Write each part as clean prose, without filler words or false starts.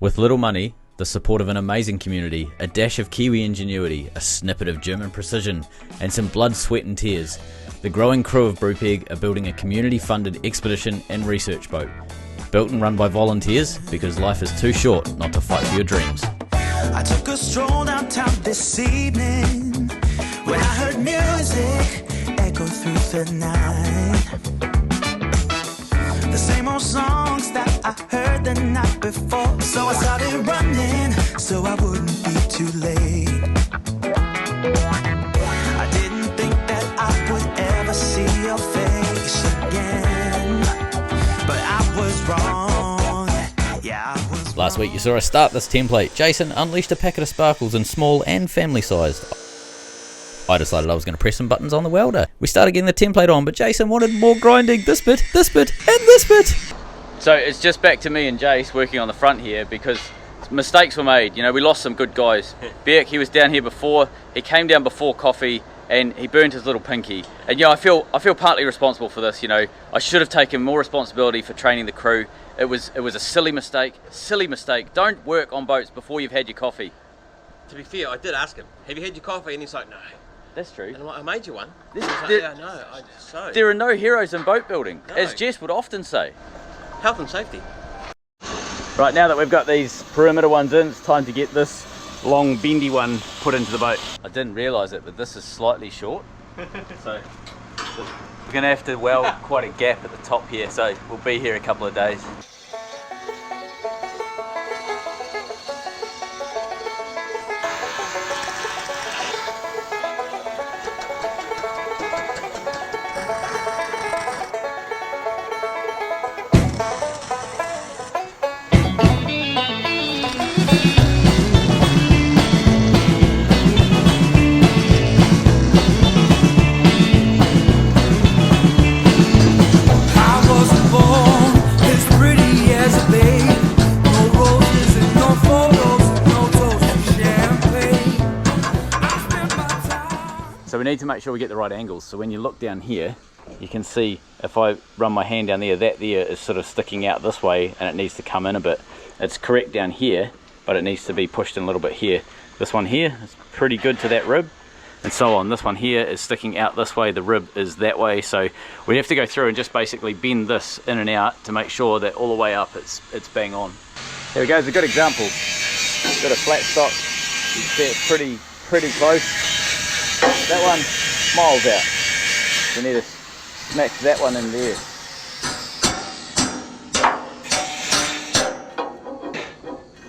With little money, the support of an amazing community, a dash of Kiwi ingenuity, a snippet of German precision, and some blood, sweat and tears, the growing crew of Brupeg are building a community-funded expedition and research boat. Built and run by volunteers, because life is too short not to fight for your dreams. I took a stroll downtown this evening when I heard music echo through the night. The same old songs that I heard the night before. So I started running so I wouldn't be too late. I didn't think that I would ever see your face again, but I was wrong. Yeah, I was Last week you saw us start this template. Jason unleashed a packet of sparkles in small and family sized. I decided I was going to press some buttons on the welder. We started getting the template on, but Jason wanted more grinding. This bit, and this bit. So it's just back to me and Jace working on the front here because mistakes were made. You know, we lost some good guys. Birk, he was down here before. He came down before coffee and he burned his little pinky. And I feel partly responsible for this. You know, I should have taken more responsibility for training the crew. It was a silly mistake. Don't work on boats before you've had your coffee. To be fair, I did ask him, have you had your coffee? And he's like, no. That's true. And I'm like, I made you one. So. There are no heroes in boat building, No. as Jess would often say. Health and safety. Right, now that we've got these perimeter ones in, it's time to get this long bendy one put into the boat. I didn't realise it, but this is slightly short. So we're going to have to weld quite a gap at the top here, so we'll be here a couple of days. So we need to make sure we get the right angles. So when you look down here, you can see if I run my hand down there, that there is sort of sticking out this way and it needs to come in a bit. It's correct down here, but it needs to be pushed in a little bit here. This one here is pretty good to that rib, and so on. This one here is sticking out this way, the rib is that way. So we have to go through and just basically bend this in and out to make sure that all the way up it's bang on. Here we go, it's a good example. Got a flat stock, you can see it's pretty close. That one miles out. We need to smack that one in there.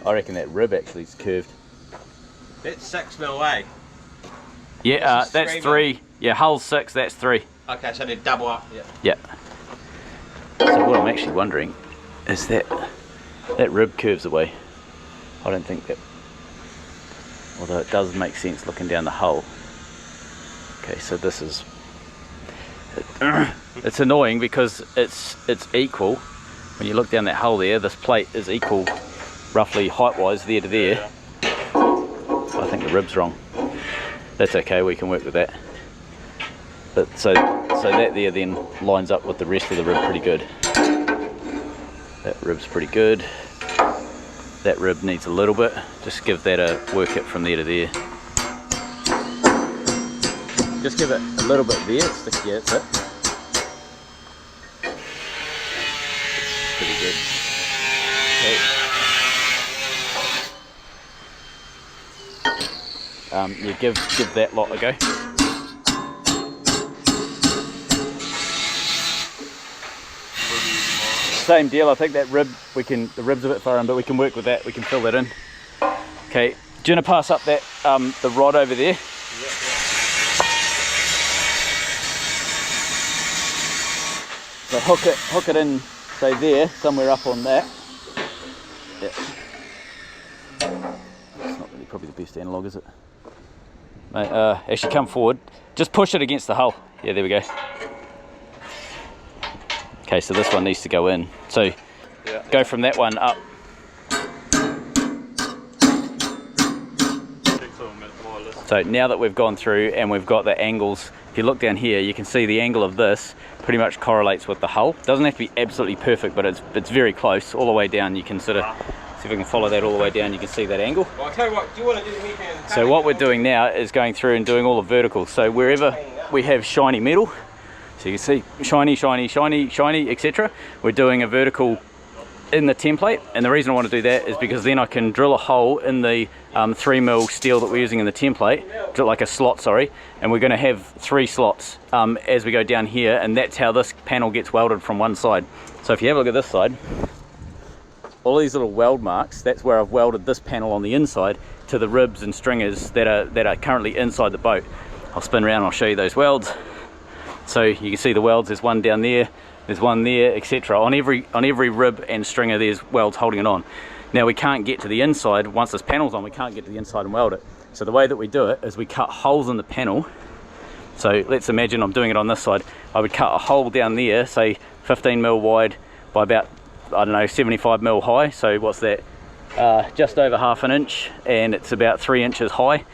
I reckon that rib actually is curved. That's 6 mil away. Yeah, that's 3. Yeah, hull's 6, that's 3. Okay, so they double up. Yeah. So what I'm actually wondering is that rib curves away. I don't think that, although it does make sense looking down the hull. Okay, so this is, it's annoying because it's equal. When you look down that hull there, this plate is equal roughly height-wise there to there. I think the rib's wrong. That's okay, we can work with that. But so that there then lines up with the rest of the rib pretty good. That rib's pretty good. That rib needs a little bit. Just give that a work it from there to there. Just give it a little bit there, yeah, that's it. Pretty good. Okay. You give that lot a go. Same deal, I think that rib, the rib's a bit far in, but we can work with that, we can fill that in. Okay, do you want to pass up that, the rod over there? So hook it in, say there, somewhere up on that. Yeah. It's not really probably the best analog, is it? Mate, actually come forward. Just push it against the hull. Yeah, there we go. Okay, so this one needs to go in. So go from that one up. So now that we've gone through and we've got the angles, if you look down here, you can see the angle of this pretty much correlates with the hull. Doesn't have to be absolutely perfect, but it's very close. All the way down, you can sort of See if we can follow that all the way down, you can see that angle. Well, I'll tell you what, do you want to do the weekend? So what we're doing now is going through and doing all the verticals. So wherever we have shiny metal, so you can see shiny, shiny, shiny, shiny, etc. We're doing a vertical in the template, and the reason I want to do that is because then I can drill a hole in the 3mm steel that we're using in the template, drill like a slot, sorry, and we're going to have 3 slots as we go down here, and that's how this panel gets welded from one side. So if you have a look at this side, all these little weld marks, that's where I've welded this panel on the inside to the ribs and stringers that are currently inside the boat. I'll spin around and I'll show you those welds. So you can see the welds, there's one down there, there's one there, etc. On every rib and stringer there's welds holding it on. Now we can't get to the inside, once this panel's on, we can't get to the inside and weld it. So the way that we do it is we cut holes in the panel. So let's imagine I'm doing it on this side. I would cut a hole down there, say 15mm wide by about, I don't know, 75mm high. So what's that? Just over ½ an inch, and it's about 3 inches high.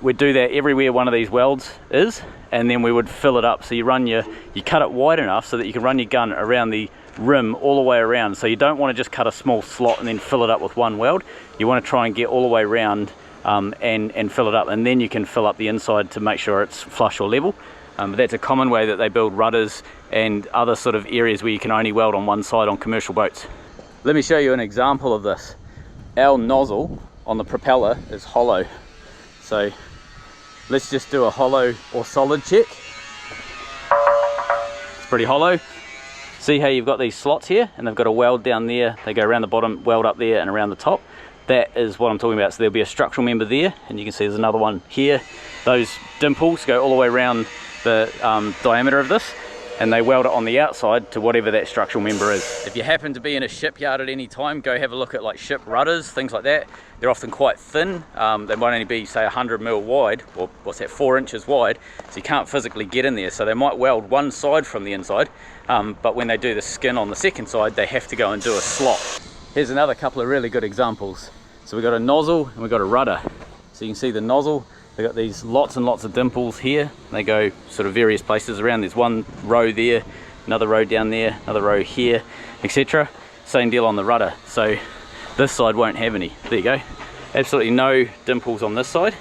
We'd do that everywhere one of these welds is, and then we would fill it up. So you cut it wide enough so that you can run your gun around the rim all the way around. So you don't want to just cut a small slot and then fill it up with one weld. You want to try and get all the way around and fill it up, and then you can fill up the inside to make sure it's flush or level. But that's a common way that they build rudders and other sort of areas where you can only weld on one side on commercial boats. Let me show you an example of this. Our nozzle on the propeller is hollow. So let's just do a hollow or solid check. It's pretty hollow. See how you've got these slots here, and they've got a weld down there. They go around the bottom, weld up there and around the top. That is what I'm talking about. So there'll be a structural member there, and you can see there's another one here. Those dimples go all the way around the diameter of this, and they weld it on the outside to whatever that structural member is. If you happen to be in a shipyard at any time, go have a look at like ship rudders, things like that. They're often quite thin. They might only be, say, 100mm wide, or what's that, 4 inches wide, so you can't physically get in there. So they might weld one side from the inside, but when they do the skin on the second side, they have to go and do a slot. Here's another couple of really good examples. So we've got a nozzle and we've got a rudder. So you can see the nozzle, they've got these lots and lots of dimples here. They go sort of various places around. There's one row there, another row down there, another row here, etc. Same deal on the rudder. So this side won't have any. There you go. Absolutely no dimples on this side.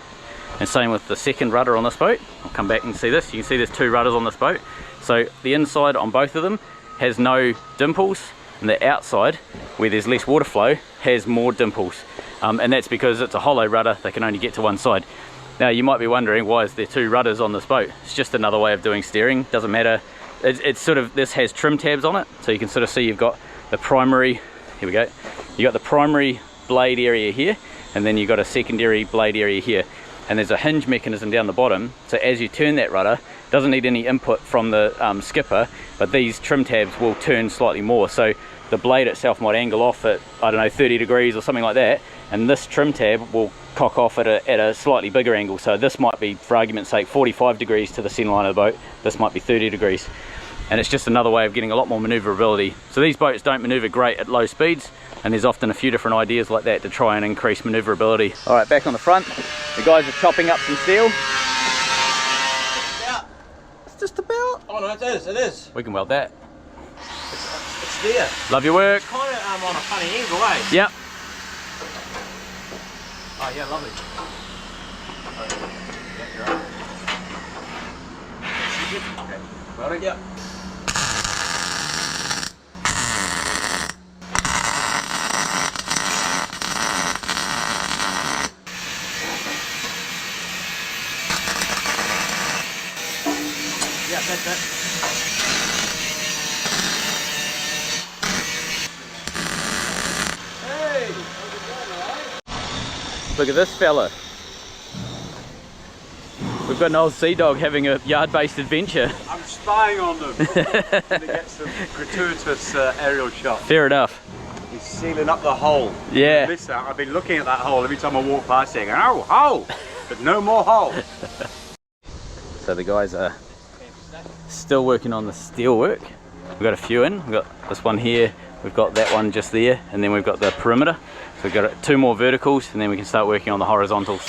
And same with the second rudder on this boat. I'll come back and see this. You can see there's 2 rudders on this boat. So the inside on both of them has no dimples, and the outside, where there's less water flow, has more dimples. And that's because it's a hollow rudder. They can only get to one side. Now you might be wondering, why is there 2 rudders on this boat? It's just another way of doing steering. Doesn't matter. It's sort of, this has trim tabs on it, so you can sort of see you've got the primary, here we go, you got the primary blade area here, and then you've got a secondary blade area here, and there's a hinge mechanism down the bottom. So as you turn that rudder, doesn't need any input from the skipper, but these trim tabs will turn slightly more. So the blade itself might angle off at, I don't know, 30 degrees or something like that, and this trim tab will cock off at a slightly bigger angle. So this might be, for argument's sake, 45 degrees to the center line of the boat. This might be 30 degrees. And it's just another way of getting a lot more maneuverability. So these boats don't maneuver great at low speeds, and there's often a few different ideas like that to try and increase maneuverability. All right, back on the front, the guys are chopping up some steel. It's just about. Oh no, it is. We can weld that. It's there. Love your work. It's kind of on a funny angle, eh? Yep. Oh yeah, lovely. Okay. Welding? Yep. Yeah, that's it. Hey! How's it going, alright? Look at this fella. We've got an old sea dog having a yard-based adventure. I'm spying on them to get some gratuitous aerial shots. Fair enough. He's sealing up the hole. Yeah. Listen, I've been looking at that hole every time I walk past saying, oh, hole! But no more hole. So the guys are still working on the steel work. We've got a few in. We've got this one here, we've got that one just there, and then we've got the perimeter. So we've got 2 more verticals, and then we can start working on the horizontals.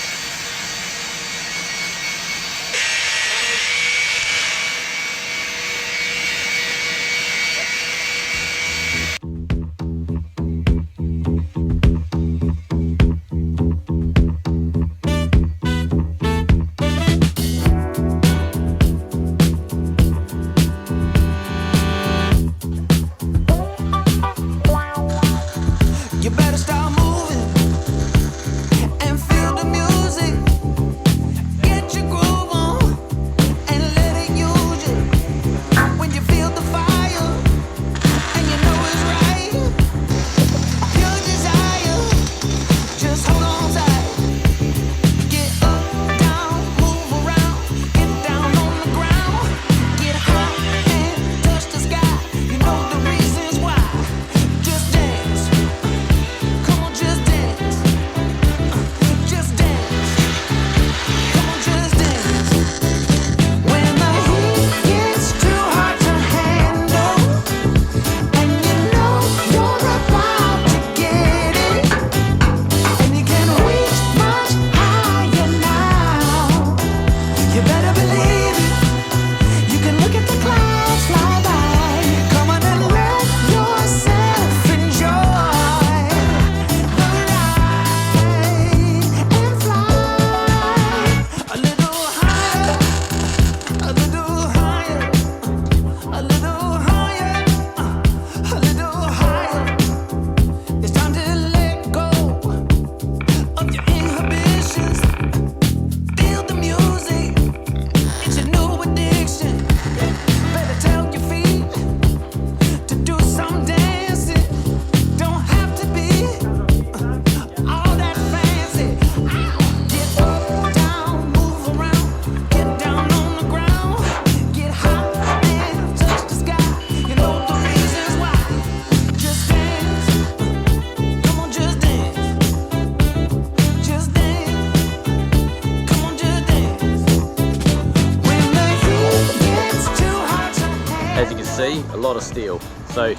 see, a lot of steel. So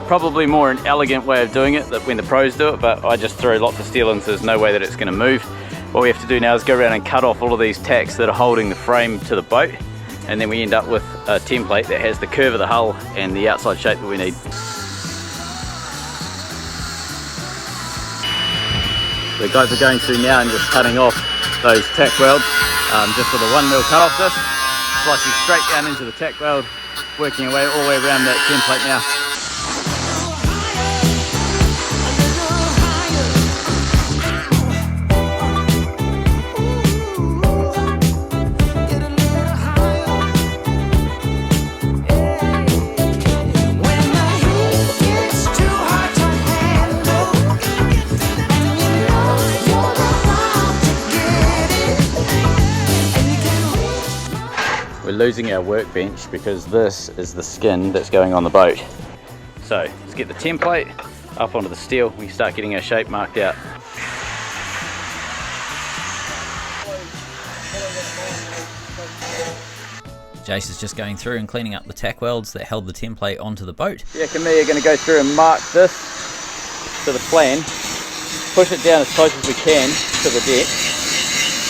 probably more an elegant way of doing it than when the pros do it, but I just throw lots of steel in, so there's no way that it's going to move. What we have to do now is go around and cut off all of these tacks that are holding the frame to the boat, and then we end up with a template that has the curve of the hull and the outside shape that we need. The guys are going through now and just cutting off those tack welds, just with a 1mm cut-off disc, slicing straight down into the tack weld, working away all the way around that template now. We're losing our workbench because this is the skin that's going on the boat. So let's get the template up onto the steel. We start getting our shape marked out. Jace is just going through and cleaning up the tack welds that held the template onto the boat. Jack and me are going to go through and mark this to the plan, push it down as close as we can to the deck,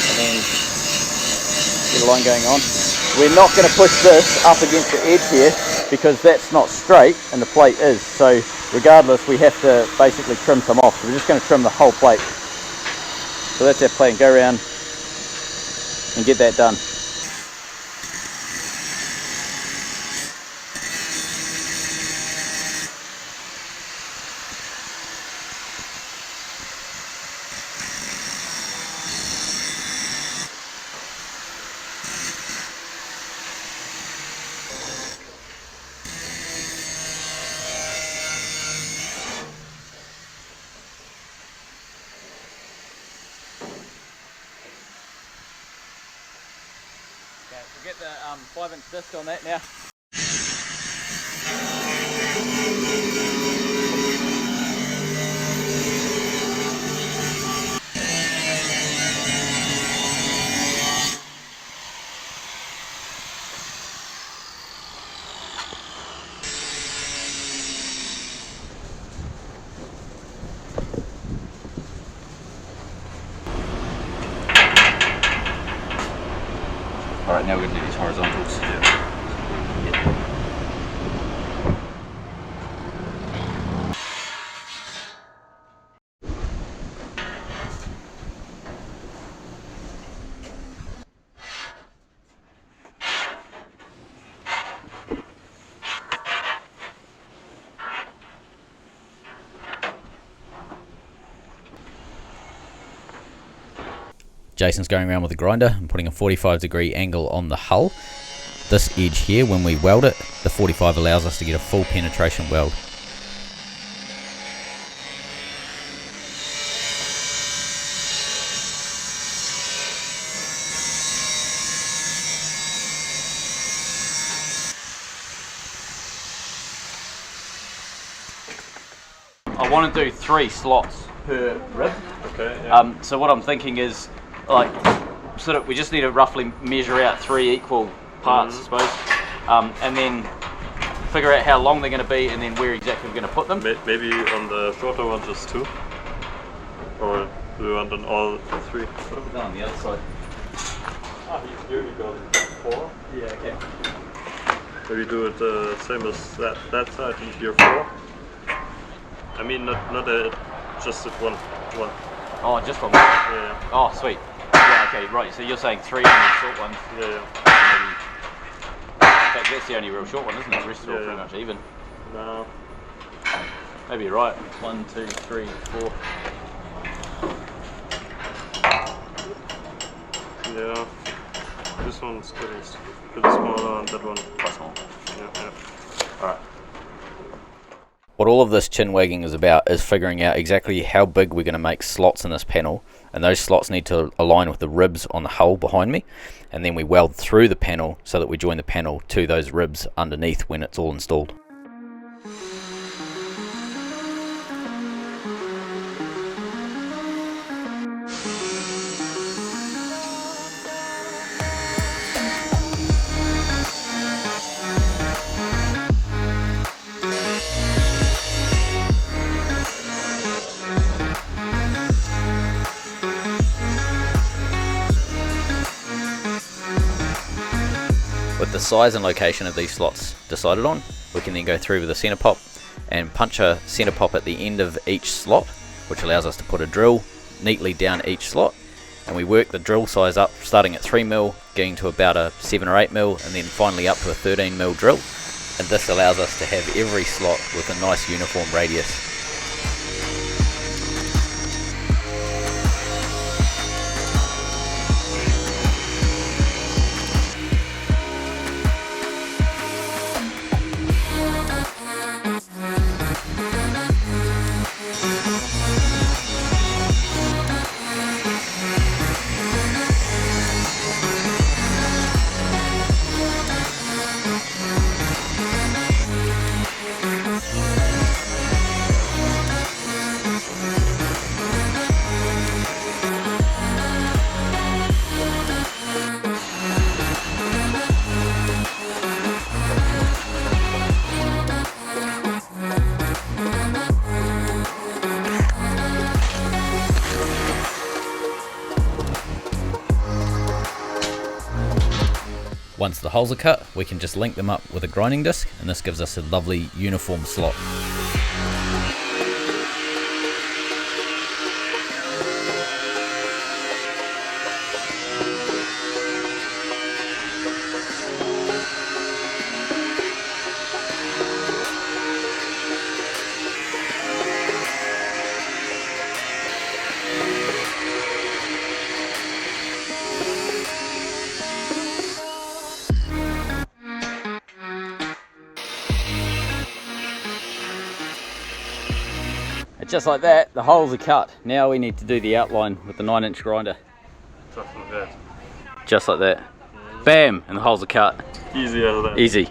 and then get a line going on. We're not going to push this up against the edge here because that's not straight and the plate is. So regardless, we have to basically trim some off. So we're just going to trim the whole plate. So that's our plan. Go around and get that done. We'll get the 5-inch disc on that now. Alright, now we're going to do these horizontals. Jason's going around with a grinder and putting a 45-degree angle on the hull. This edge here, when we weld it, the 45 allows us to get a full penetration weld. I want to do 3 slots per rib. Okay. Yeah. So what I'm thinking is, like, sort of, we just need to roughly measure out 3 equal parts, I suppose, and then figure out how long they're going to be, and then where exactly we're going to put them. Maybe on the shorter one just 2, or do you want on all 3? Put them on the other side. Ah, you got 4. Yeah, okay. Maybe do it same as that side in here 4. I mean, not just at one. Oh, just one. Yeah. Oh, sweet. Yeah, okay, right. So you're saying 3 on the short ones. Yeah. In fact, that's the only real short one, isn't it? The rest are all pretty much even. No. Maybe you're right. 1, 2, 3, 4. Yeah. This one's pretty smaller, and that one Quite small. Yeah. All right. What all of this chin wagging is about is figuring out exactly how big we're going to make slots in this panel, and those slots need to align with the ribs on the hull behind me, and then we weld through the panel so that we join the panel to those ribs underneath when it's all installed. the size and location of these slots decided on, we can then go through with the center pop and punch a center pop at the end of each slot, which allows us to put a drill neatly down each slot. And we work the drill size up, starting at 3mm, going to about a 7 or 8mm, and then finally up to a 13mm drill. And this allows us to have every slot with a nice uniform radius. Once the holes are cut, we can just link them up with a grinding disc, and this gives us a lovely uniform slot. Just like that, the holes are cut. Now we need to do the outline with the 9-inch grinder. Just like that. Just like that. Bam! And the holes are cut. Easy as that. Easy.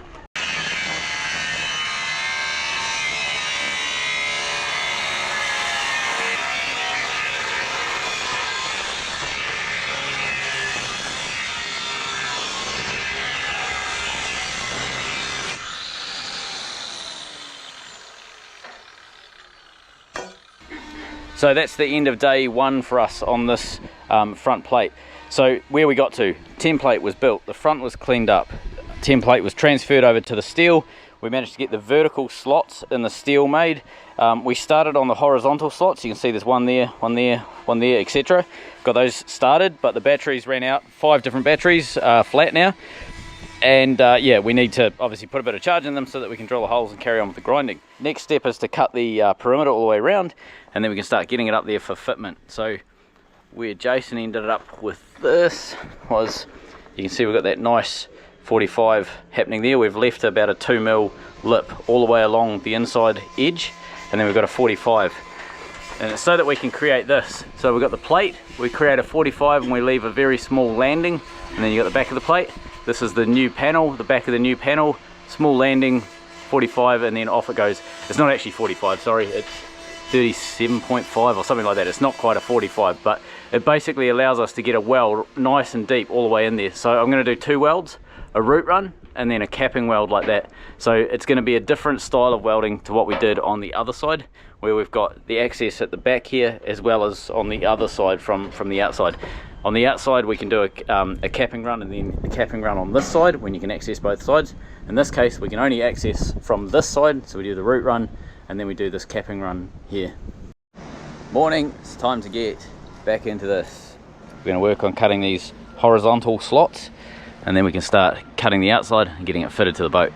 So that's the end of day one for us on this front plate. So where we got to, template was built, the front was cleaned up, template was transferred over to the steel. We managed to get the vertical slots in the steel made. We started on the horizontal slots. You can see there's one there, one there, one there, etc. Got those started, but the batteries ran out. 5 different batteries, flat now. And yeah, we need to obviously put a bit of charge in them so that we can drill the holes and carry on with the grinding. Next step is to cut the perimeter all the way around, and then we can start getting it up there for fitment. So where Jason ended up with this was, you can see we've got that nice 45 happening there. We've left about a 2mm lip all the way along the inside edge, and then we've got a 45. And it's so that we can create this. So we've got the plate, we create a 45 and we leave a very small landing, and then you got the back of the plate. This is the new panel, the back of the new panel, small landing, 45, and then off it goes. It's not actually 45, sorry, it's 37.5 or something like that. It's not quite a 45, but it basically allows us to get a weld nice and deep all the way in there. So I'm going to do 2 welds, a root run, and then a capping weld like that. So it's going to be a different style of welding to what we did on the other side, where we've got the access at the back here as well as on the other side from the outside. On the outside we can do a capping run and then a capping run on this side when you can access both sides. In this case we can only access from this side, so we do the root run and then we do this capping run here. Morning, it's time to get back into this. We're going to work on cutting these horizontal slots, and then we can start cutting the outside and getting it fitted to the boat.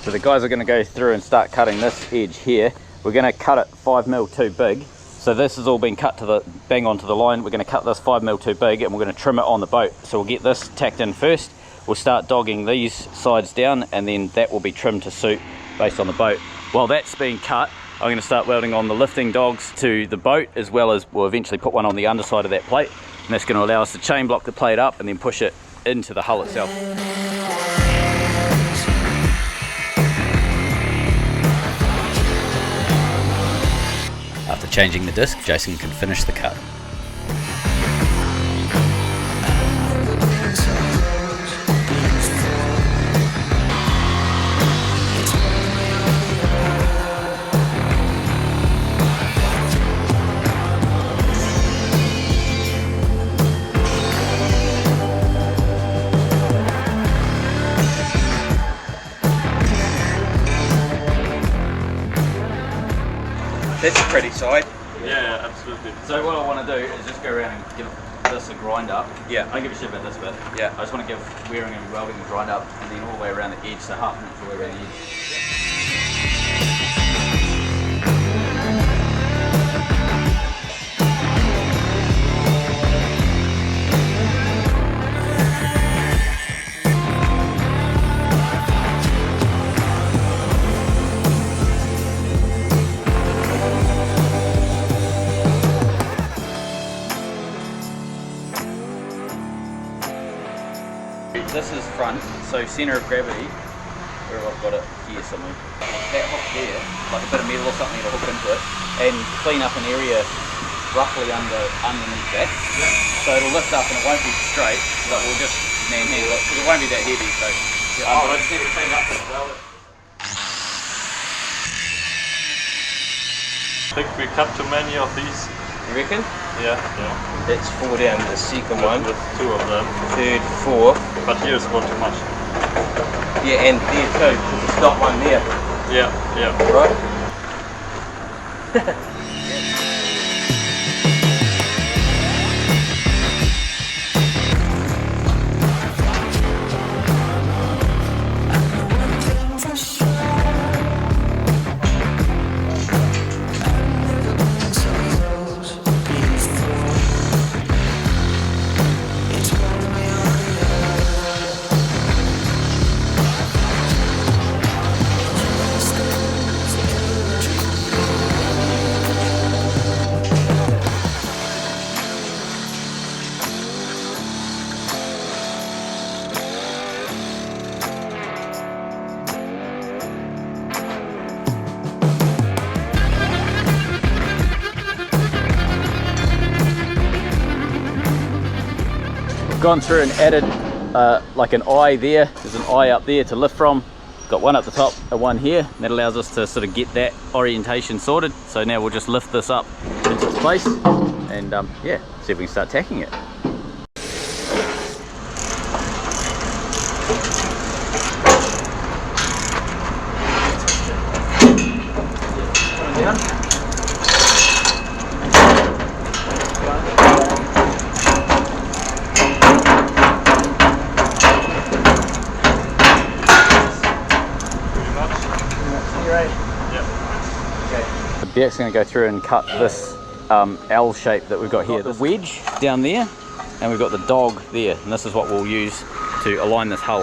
So the guys are going to go through and start cutting this edge here. We're going to cut it 5mm too big. So this has all been cut to the bang onto the line. We're going to cut this 5mm too big and we're going to trim it on the boat. So we'll get this tacked in first. We'll start dogging these sides down and then that will be trimmed to suit based on the boat. While that's being cut, I'm going to start welding on the lifting dogs to the boat, as well as we'll eventually put one on the underside of that plate. And that's going to allow us to chain block the plate up and then push it into the hull itself. After changing the disc, Jason can finish the cut. That's a pretty side. Yeah, absolutely. So what I want to do is just go around and give this a grind up. Yeah. I don't give a shit about this bit. Yeah. I just want to give wearing and welding a grind up and then all the way around the edge, so half an inch all the way around the edge. This is front, so centre of gravity, where I've got it here somewhere. That hook there, like a bit of metal or something to hook into it, and clean up an area roughly underneath that. So it'll lift up and it won't be straight, but we'll just manhandle it, because it won't be that heavy. So I just need to clean up as well. I think we cut too many of these. You reckon? Yeah. That's 4 down the second one. With 2 of them. Third, 4. But here's not too much. Yeah, and there too, because it's got one there. Yeah. Right? Gone through and added like an eye there. There's an eye up there to lift from. Got one up the top and one here. That allows us to sort of get that orientation sorted. So now we'll just lift this up into its place and yeah, see if we can start tacking it. Birk's going to go through and cut this L shape that we've got here. The wedge down there, and we've got the dog there, and this is what we'll use to align this hull.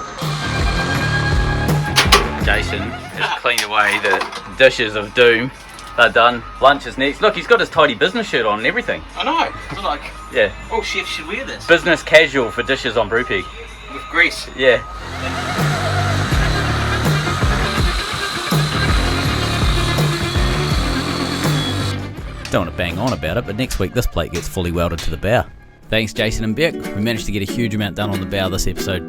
Jason has cleaned away the dishes of doom. They're done. Lunch is next. Look, he's got his tidy business shirt on and everything. I know. It's like, Yeah. all chefs should wear this. Business casual for dishes on Brupeg. With grease. Yeah. Don't want to bang on about it, but next week this plate gets fully welded to the bow. Thanks Jason and Birk, we managed to get a huge amount done on the bow this episode.